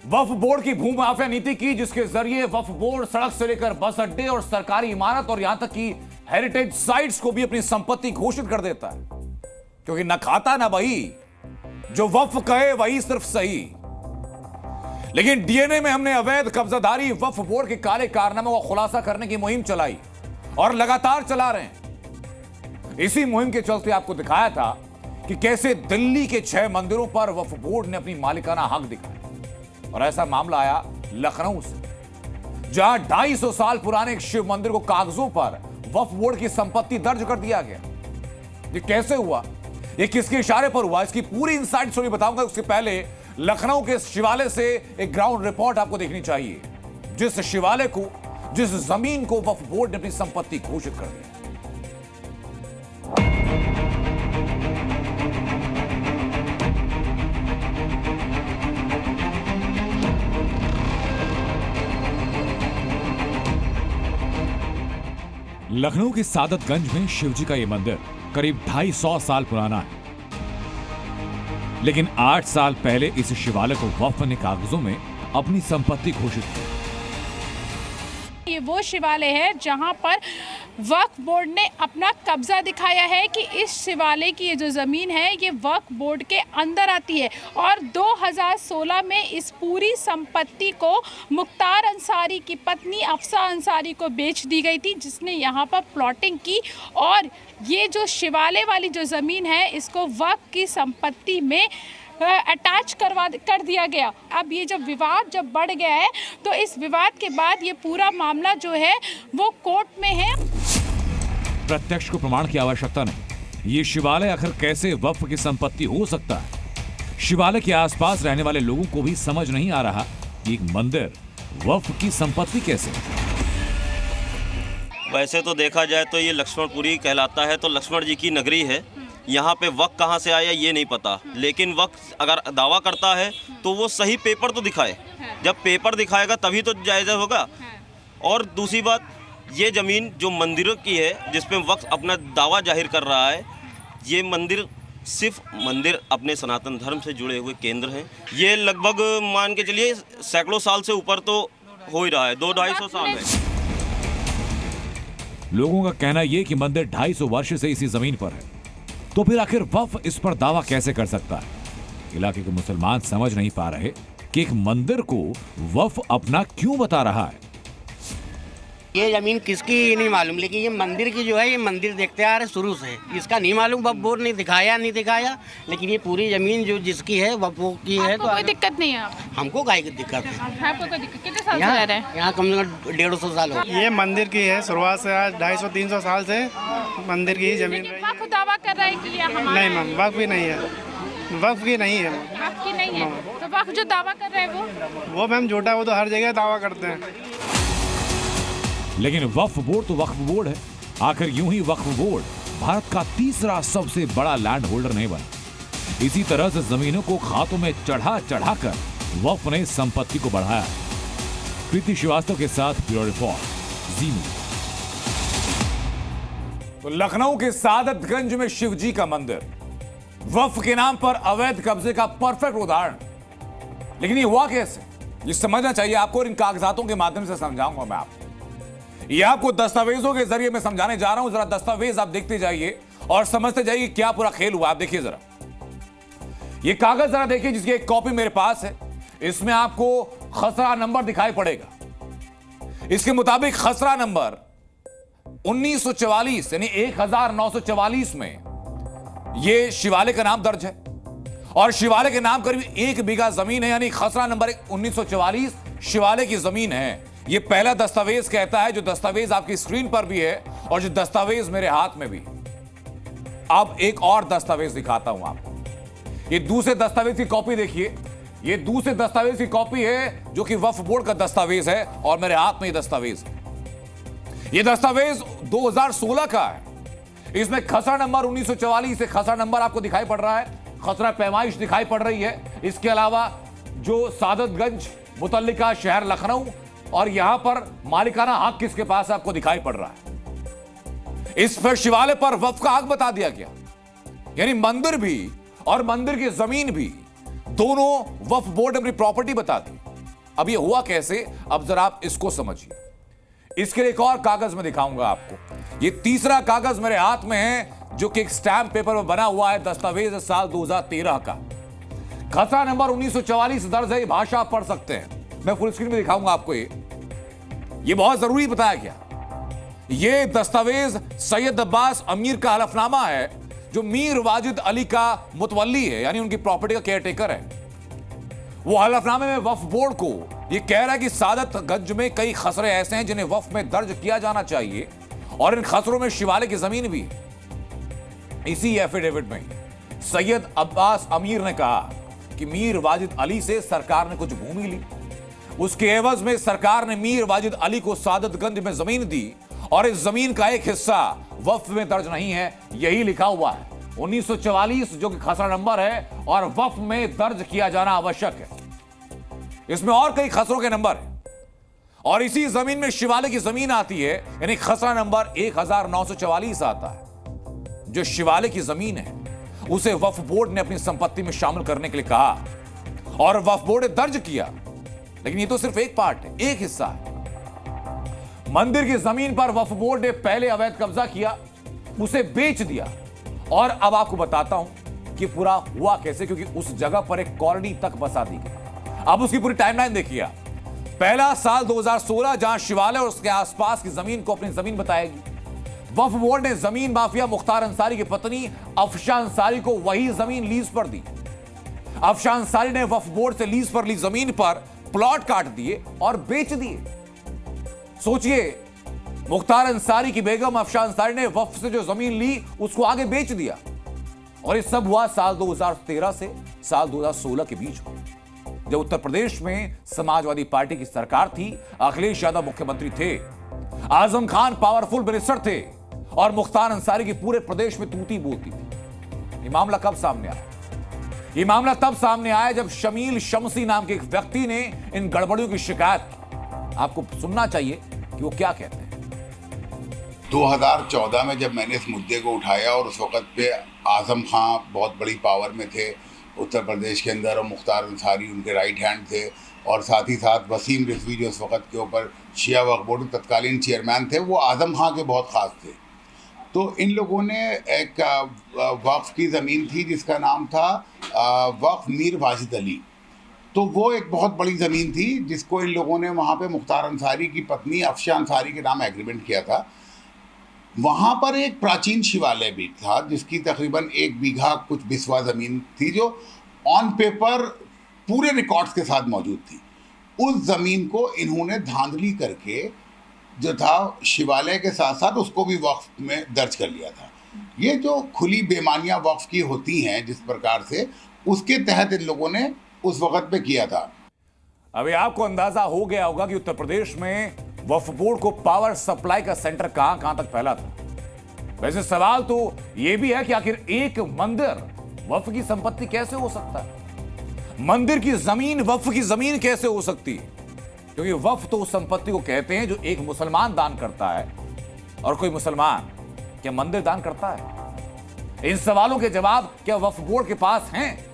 वक्फ board की भू mafia नीति की, जिसके जरिए वक्फ बोर्ड सड़क से लेकर बस अड्डे और सरकारी इमारत और यहां तक कि हेरिटेज साइट्स को भी अपनी संपत्ति घोषित कर देता है, क्योंकि न खाता ना वही, जो वक्फ कहे वही सिर्फ सही। लेकिन डीएनए में हमने अवैध कब्जाधारी वक्फ बोर्ड के काले कारनामों का खुलासा करने की मुहिम चलाई और लगातार चला रहे हैं। इसी मुहिम के चलते आपको दिखाया था कि कैसे दिल्ली के 6 मंदिरों पर वक्फ बोर्ड ने अपनी मालिकाना हक दिखाया। और ऐसा मामला आया लखनऊ से, जहां 250 साल पुराने एक शिव मंदिर को कागजों पर वक्फ बोर्ड की संपत्ति दर्ज कर दिया गया। ये कैसे हुआ, ये किसके इशारे पर हुआ, इसकी पूरी इनसाइड स्टोरी बताऊंगा। उससे पहले लखनऊ के शिवालय से एक ग्राउंड रिपोर्ट आपको देखनी चाहिए, जिस शिवालय को, जिस जमीन को वक्फ बोर्ड ने अपनी संपत्ति घोषित कर दिया। लखनऊ के सादतगंज में शिवजी का यह मंदिर करीब 250 साल पुराना है, लेकिन 8 साल पहले इस शिवालय को वक्फ ने कागजों में अपनी संपत्ति घोषित की। ये वो शिवालय है जहां पर वक्फ बोर्ड ने अपना कब्जा दिखाया है कि इस शिवालय की ये जो ज़मीन है ये वक्फ बोर्ड के अंदर आती है, और 2016 में इस पूरी संपत्ति को मुख्तार अंसारी की पत्नी अफसा अंसारी को बेच दी गई थी, जिसने यहाँ पर प्लॉटिंग की, और ये जो शिवालय वाली जो ज़मीन है इसको वक्फ की संपत्ति में अटैच कर दिया गया। अब ये जब विवाद बढ़ गया है, तो इस विवाद के बाद ये पूरा मामला जो है वो कोर्ट में है। प्रत्यक्ष को प्रमाण की आवश्यकता नहीं, ये शिवालय आखिर कैसे वक्फ की संपत्ति हो सकता है? शिवालय के आसपास रहने वाले लोगों को भी समझ नहीं आ रहा कि एक मंदिर वक्फ की संपत्ति कैसे। वैसे तो देखा जाए तो ये लक्ष्मणपुरी कहलाता है, तो लक्ष्मण जी की नगरी है। यहाँ पे वक्त कहाँ से आया ये नहीं पता, लेकिन वक्त अगर दावा करता है तो वो सही पेपर तो दिखाए। जब पेपर दिखाएगा तभी तो जायज़ा होगा। और दूसरी बात, ये ज़मीन जो मंदिरों की है जिस पे वक्त अपना दावा जाहिर कर रहा है, ये मंदिर सिर्फ मंदिर अपने सनातन धर्म से जुड़े हुए केंद्र हैं। ये लगभग मान के चलिए सैकड़ों साल से ऊपर तो हो ही रहा है, 200-250 साल है। लोगों का कहना यह कि मंदिर 250 वर्ष से इसी जमीन पर है, तो फिर आखिर वक्फ इस पर दावा कैसे कर सकता है? इलाके के मुसलमान समझ नहीं पा रहे कि एक मंदिर को वक्फ अपना क्यों बता रहा है। ये जमीन किसकी नहीं मालूम, लेकिन ये मंदिर की जो है, ये मंदिर देखते आ रहे शुरू से, इसका नहीं मालूम वक्फ बोर्ड ने दिखाया नहीं दिखाया, लेकिन ये पूरी जमीन जो जिसकी है वक्फ की है। तो कोई दिक्कत नहीं है हमको काहे की दिक्कत है? आपको कोई दिक्कत? कितने साल से रह रहे हैं यहाँ? कम से कम 150 साल हो। ये मंदिर की है, शुरुआत से आज 250-300 साल से मंदिर की ही जमीन रही है। वक्फ दावा कर रहा है कि ये हमारा नहीं मैम, वक्फ भी नहीं है, वक्फ की नहीं है। वक्फ की नहीं है, तो वक्फ जो दावा कर रहा है वो मैम झूठा, वो तो हर जगह दावा करते हैं। लेकिन वक्फ बोर्ड तो वक्फ बोर्ड है। आखिर यूं ही वक्फ बोर्ड भारत का तीसरा सबसे बड़ा लैंड होल्डर नहीं बना। इसी तरह से जमीनों को खातों में चढ़ा कर वक्फ ने संपत्ति को बढ़ाया। प्रीति श्रीवास्तव के साथ ब्यूरो रिपोर्ट, जी न्यूज़। तो लखनऊ के सादतगंज में शिवजी का मंदिर वक्फ के नाम पर अवैध कब्जे का परफेक्ट उदाहरण। लेकिन ये हुआ कैसे, ये समझना चाहिए आपको, और इन कागजातों के माध्यम से समझाऊंगा मैं आपको। ये आपको दस्तावेजों के जरिए मैं समझाने जा रहा हूं। जरा दस्तावेज आप देखते जाइए और समझते जाइए क्या पूरा खेल हुआ। आप देखिए जरा, ये कागज जरा देखिए, जिसकी एक कॉपी मेरे पास है। इसमें आपको खसरा नंबर दिखाई पड़ेगा। इसके मुताबिक खसरा नंबर 1944 यानी 1944 में यह शिवालय का नाम दर्ज है, और शिवालय के नाम करीब 1 बीघा जमीन है, यानी खसरा नंबर 1944 शिवालय की जमीन है। यह पहला दस्तावेज कहता है, जो दस्तावेज आपकी स्क्रीन पर भी है और जो दस्तावेज मेरे हाथ में भी। अब एक और दस्तावेज दिखाता हूं आपको। ये दूसरे दस्तावेज की कॉपी देखिए, ये दूसरे दस्तावेज की कॉपी है जो कि वक्फ बोर्ड का दस्तावेज है, और मेरे हाथ में ये दस्तावेज है। ये दस्तावेज 2016 का है। इसमें खसरा नंबर 1944 से खसरा नंबर आपको दिखाई पड़ रहा है, खसरा पैमाइश दिखाई पड़ रही है। इसके अलावा जो सादतगंज मुतल्लिका शहर लखनऊ और यहां पर मालिकाना हक किसके पास आपको दिखाई पड़ रहा है। इस पर शिवालय पर वक्फ का हक बता दिया गया, यानी मंदिर भी और मंदिर की जमीन भी दोनों वक्फ बोर्ड ने अपनी प्रॉपर्टी बता दी। अब ये हुआ कैसे, अब जरा आप इसको समझिए। इसके लिए एक और कागज में दिखाऊंगा आपको। ये तीसरा कागज मेरे हाथ में है, जो कि एक स्टैम्प पेपर में बना हुआ है, दस्तावेज साल 2013 का। खसरा नंबर 1944 दर्ज है। भाषा आप पढ़ सकते हैं, मैं फुल स्क्रीन में दिखाऊंगा आपको। ये बहुत जरूरी बताया गया। ये दस्तावेज सैयद अब्बास अमीर का हलफनामा है, जो मीर वाजिद अली का मुतवल्ली है, यानी उनकी प्रॉपर्टी का केयरटेकर है। वो हलफनामे में वक्फ बोर्ड को ये कह रहा है कि सादतगंज में कई खसरे ऐसे हैं जिन्हें वक्फ में दर्ज किया जाना चाहिए, और इन खसरों में शिवालय की जमीन भी है। इसी एफिडेविट में सैयद अब्बास अमीर ने कहा कि मीर वाजिद अली से सरकार ने कुछ भूमि ली, उसके एवज में सरकार ने मीर वाजिद अली को सादतगंज में जमीन दी, और इस जमीन का एक हिस्सा वक्फ में दर्ज नहीं है। यही लिखा हुआ है 1944, जो कि खसरा नंबर है, और वक्फ में दर्ज किया जाना आवश्यक है। इसमें और कई खसरों के नंबर हैं, और इसी जमीन में शिवालय की जमीन आती है, यानी खसरा नंबर 1944 आता है। जो शिवालय की जमीन है उसे वक्फ बोर्ड ने अपनी संपत्ति में शामिल करने के लिए कहा, और वक्फ बोर्ड ने दर्ज किया, लेकिन ये तो सिर्फ एक पार्ट है, एक हिस्सा है। मंदिर की जमीन पर वक्फ बोर्ड ने पहले अवैध कब्जा किया, उसे बेच दिया, और अब आपको बताता हूं कि पूरा हुआ कैसे, क्योंकि उस जगह पर एक कॉलोनी तक बसा दी गई। अब उसकी पूरी टाइमलाइन देखिए। पहला साल 2016, जहां शिवालय और उसके आसपास की जमीन को अपनी जमीन बताएगी। वक्फ बोर्ड ने जमीन माफिया मुख्तार अंसारी की पत्नी अफशा अंसारी को वही जमीन लीज पर दी। अफशा अंसारी ने वक्फ बोर्ड से लीज पर ली जमीन पर प्लॉट काट दिए और बेच दिए। सोचिए, मुख्तार अंसारी की बेगम अफशा अंसारी ने वक्फ से जो जमीन ली उसको आगे बेच दिया, और ये सब हुआ साल 2013 से साल 2016 के बीच में, जब उत्तर प्रदेश में समाजवादी पार्टी की सरकार थी, अखिलेश यादव मुख्यमंत्री थे, आजम खान पावरफुल मिनिस्टर थे, और मुख्तार अंसारी की पूरे प्रदेश में तूती बोलती थी। ये मामला कब सामने आया? ये मामला तब सामने आया जब शमील शमसी नाम के एक व्यक्ति ने इन गड़बड़ियों की शिकायत की। आपको सुनना चाहिए कि वो क्या कहते हैं। 2014 में जब मैंने इस मुद्दे को उठाया, और उस वक्त पे आजम खां बहुत बड़ी पावर में थे उत्तर प्रदेश के अंदर, और मुख्तार अंसारी उनके राइट हैंड थे, और साथ ही साथ वसीम रिजवी जो उस वक्त के ऊपर शिया वक्फ बोर्ड के तत्कालीन चेयरमैन थे, वो आजम खां के बहुत ख़ास थे। तो इन लोगों ने एक वक्फ की ज़मीन थी जिसका नाम था वक्फ मीर वाजिद अली। तो वो एक बहुत बड़ी ज़मीन थी जिसको इन लोगों ने वहाँ पे मुख्तार अंसारी की पत्नी अफशा अंसारी के नाम एग्रीमेंट किया था। वहाँ पर एक प्राचीन शिवालय भी था जिसकी तकरीबन 1 बीघा कुछ बिस्वा ज़मीन थी, जो ऑन पेपर पूरे रिकॉर्ड्स के साथ मौजूद थी। उस ज़मीन को इन्होंने धांधली करके जो था शिवालय के साथ साथ उसको भी वक्फ में दर्ज कर लिया था। ये जो खुली बेमानियाँ वक्फ की होती हैं जिस प्रकार से, उसके तहत इन लोगों ने उस वक्त पे किया था। अभी आपको अंदाजा हो गया होगा कि उत्तर प्रदेश में वक्फ बोर्ड को पावर सप्लाई का सेंटर कहां तक फैला था। वैसे सवाल तो यह भी है कि आखिर एक मंदिर वक्फ की संपत्ति कैसे हो सकता है? मंदिर की जमीन वक्फ की जमीन कैसे हो सकती है? क्योंकि वक्फ तो उस संपत्ति को कहते हैं जो एक मुसलमान दान करता है, और कोई मुसलमान क्या मंदिर दान करता है? इन सवालों के जवाब क्या वक्फ बोर्ड के पास हैं?